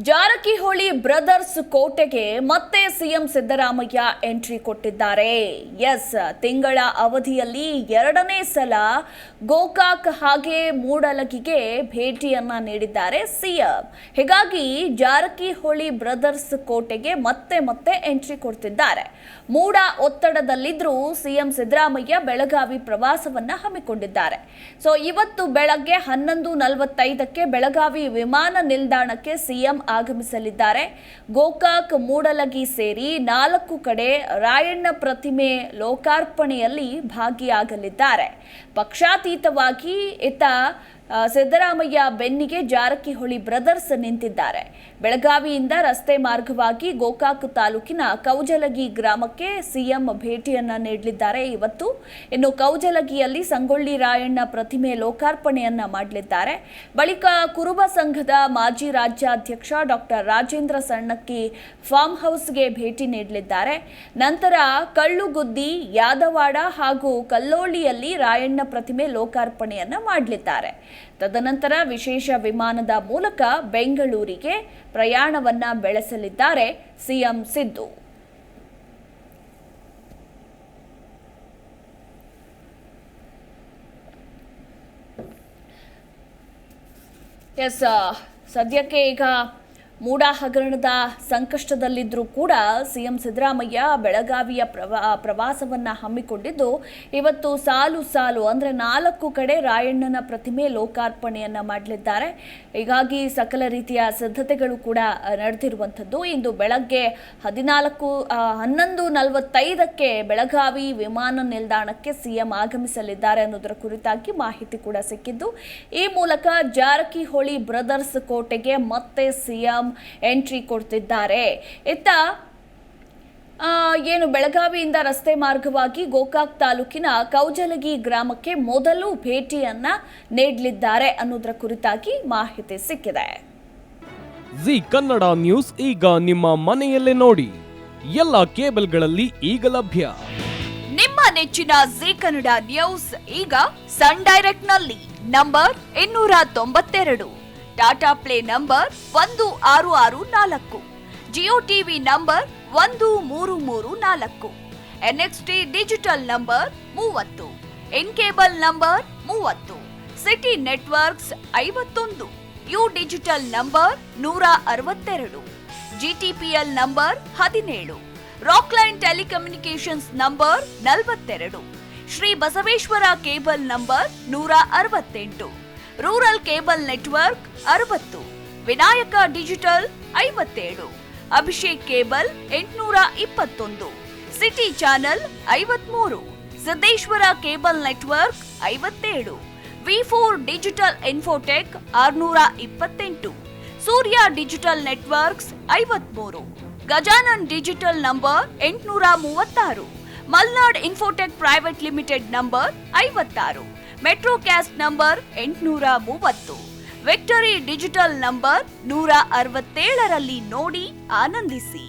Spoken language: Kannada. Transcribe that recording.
ಜಾರಕಿಹೊಳಿ ಬ್ರದರ್ಸ್ ಕೋಟೆಗೆ ಮತ್ತೆ ಸಿಎಂ ಸಿದ್ದರಾಮಯ್ಯ ಎಂಟ್ರಿ ಕೊಟ್ಟಿದ್ದಾರೆ. ಎಸ್, ತಿಂಗಳ ಅವಧಿಯಲ್ಲಿ ಎರಡನೇ ಸಲ ಗೋಕಾಕ್ ಹಾಗೆ ಮೂಡಲಗಿಗೆ ಭೇಟಿಯನ್ನ ನೀಡಿದ್ದಾರೆ ಸಿಎಂ. ಹೀಗಾಗಿ ಜಾರಕಿಹೊಳಿ ಬ್ರದರ್ಸ್ ಕೋಟೆಗೆ ಮತ್ತೆ ಎಂಟ್ರಿ ಕೊಡ್ತಿದ್ದಾರೆ. ಮೂಡ ಒತ್ತಡದಲ್ಲಿದ್ರೂ ಸಿಎಂ ಸಿದ್ದರಾಮಯ್ಯ ಬೆಳಗಾವಿ ಪ್ರವಾಸವನ್ನ ಹಮ್ಮಿಕೊಂಡಿದ್ದಾರೆ. ಇವತ್ತು ಬೆಳಗ್ಗೆ 11:45ಕ್ಕೆ ಬೆಳಗಾವಿ ವಿಮಾನ ನಿಲ್ದಾಣಕ್ಕೆ ಸಿಎಂ ಆಗಮಿಸಲಿದ್ದಾರೆ. ಗೋಕಾಕ್, ಮೂಡಲಗಿ ಸೇರಿ 4 ಕಡೆ ರಾಯಣ್ಣ ಪ್ರತಿಮೆ ಲೋಕಾರ್ಪಣೆಯಲ್ಲಿ ಭಾಗಿಯಾಗಲಿದ್ದಾರೆ. ಪಕ್ಷಾತೀತವಾಗಿ ಸಿದ್ದರಾಮಯ್ಯ ಬೆನ್ನಿಗೆ ಜಾರಕಿಹೊಳಿ ಬ್ರದರ್ಸ್ ನಿಂತಿದ್ದಾರೆ. ಬೆಳಗಾವಿಯಿಂದ ರಸ್ತೆ ಮಾರ್ಗವಾಗಿ ಗೋಕಾಕ್ ತಾಲೂಕಿನ ಕೌಜಲಗಿ ಗ್ರಾಮಕ್ಕೆ ಸಿಎಂ ಭೇಟಿಯನ್ನ ನೀಡಲಿದ್ದಾರೆ ಇವತ್ತು. ಇನ್ನು ಕೌಜಲಗಿಯಲ್ಲಿ ಸಂಗೊಳ್ಳಿ ರಾಯಣ್ಣ ಪ್ರತಿಮೆ ಲೋಕಾರ್ಪಣೆಯನ್ನ ಮಾಡಲಿದ್ದಾರೆ. ಬಳಿಕ ಕುರುಬ ಸಂಘದ ಮಾಜಿ ರಾಜ್ಯಾಧ್ಯಕ್ಷ ಡಾಕ್ಟರ್ ರಾಜೇಂದ್ರ ಸಣ್ಣಕ್ಕಿ ಫಾರ್ಮ್ ಹೌಸ್ಗೆ ಭೇಟಿ ನೀಡಲಿದ್ದಾರೆ. ನಂತರ ಕಳ್ಳುಗುದ್ದಿ, ಯಾದವಾಡ ಹಾಗೂ ಕಲ್ಲೋಳಿಯಲ್ಲಿ ರಾಯಣ್ಣ ಪ್ರತಿಮೆ ಲೋಕಾರ್ಪಣೆಯನ್ನ ಮಾಡಲಿದ್ದಾರೆ. ತದನಂತರ ವಿಶೇಷ ವಿಮಾನದ ಮೂಲಕ ಬೆಂಗಳೂರಿಗೆ ಪ್ರಯಾಣವನ್ನ ಬೆಳೆಸಲಿದ್ದಾರೆ ಸಿಎಂ ಸಿದ್ದು. ಸದ್ಯಕ್ಕೆ ಈಗ ಮೂಡ ಹಗರಣದ ಸಂಕಷ್ಟದಲ್ಲಿದ್ದರೂ ಕೂಡ ಸಿಎಂ ಸಿದ್ದರಾಮಯ್ಯ ಬೆಳಗಾವಿಯ ಪ್ರವಾಸವನ್ನ ಹಮ್ಮಿಕೊಂಡಿದ್ದು ಇವತ್ತು ಸಾಲು ಅಂದರೆ 4 ಕಡೆ ರಾಯಣ್ಣನ ಪ್ರತಿಮೆ ಲೋಕಾರ್ಪಣೆಯನ್ನ ಮಾಡಲಿದ್ದಾರೆ. ಹೀಗಾಗಿ ಸಕಲ ರೀತಿಯ ಸಿದ್ಧತೆಗಳು ಕೂಡ ನಡೆದಿರುವಂಥದ್ದು. ಇಂದು ಬೆಳಗ್ಗೆ 11:45ಕ್ಕೆ ಬೆಳಗಾವಿ ವಿಮಾನ ನಿಲ್ದಾಣಕ್ಕೆ ಸಿಎಂ ಆಗಮಿಸಲಿದ್ದಾರೆ ಅನ್ನೋದರ ಕುರಿತಾಗಿ ಮಾಹಿತಿ ಕೂಡ ಸಿಕ್ಕಿದ್ದು. ಈ ಮೂಲಕ ಜಾರಕಿಹೊಳಿ ಬ್ರದರ್ಸ್ ಕೋಟೆಗೆ ಮತ್ತೆ ಸಿಎಂ ಎಂಟ್ರಿ ಕೊಡ್ತಿದ್ದಾರೆ. ಏನು ಬೆಳಗಾವಿಯಿಂದ ರಸ್ತೆ ಮಾರ್ಗವಾಗಿ ಗೋಕಾಕ್ ತಾಲೂಕಿನ ಕೌಜಲಗಿ ಗ್ರಾಮಕ್ಕೆ ಮೊದಲು ಭೇಟಿಯನ್ನ ನೀಡಲಿದ್ದಾರೆ ಅನ್ನೋದರ ಕುರಿತಾಗಿ ಮಾಹಿತಿ ಸಿಕ್ಕಿದೆ. ಜಿ ಕನ್ನಡ ನ್ಯೂಸ್ ಈಗ ನಿಮ್ಮ ಮನೆಯಲ್ಲೇ ನೋಡಿ. ಎಲ್ಲ ಕೇಬಲ್ಗಳಲ್ಲಿ ಈಗ ಲಭ್ಯ. ನಿಮ್ಮ ನೆಚ್ಚಿನ ಜಿ ಕನ್ನಡ ನ್ಯೂಸ್ ಈಗ ಸನ್ ಡೈರೆಕ್ಟ್ ನಲ್ಲಿ number 292, Tata play number 1664, Jio TV number 1334, NXT digital number 30, in cable number 30, city networks 51, U digital number 162, GTPL number 17, Rockline telecommunications number 42, Shri Basaveshwara cable number 168, rural cable network 60, Vinayaka digital 57, Abhishek cable 821, city channel 53, Siddeshwara cable network 57, V4 digital Infotech 628, Surya digital networks 53, Gajanan digital number 836, Malnad Infotech Private Limited number 56, Metro Cast number 830, Victory Digital number 167ರಲ್ಲಿ ನೋಡಿ ಆನಂದಿಸಿ.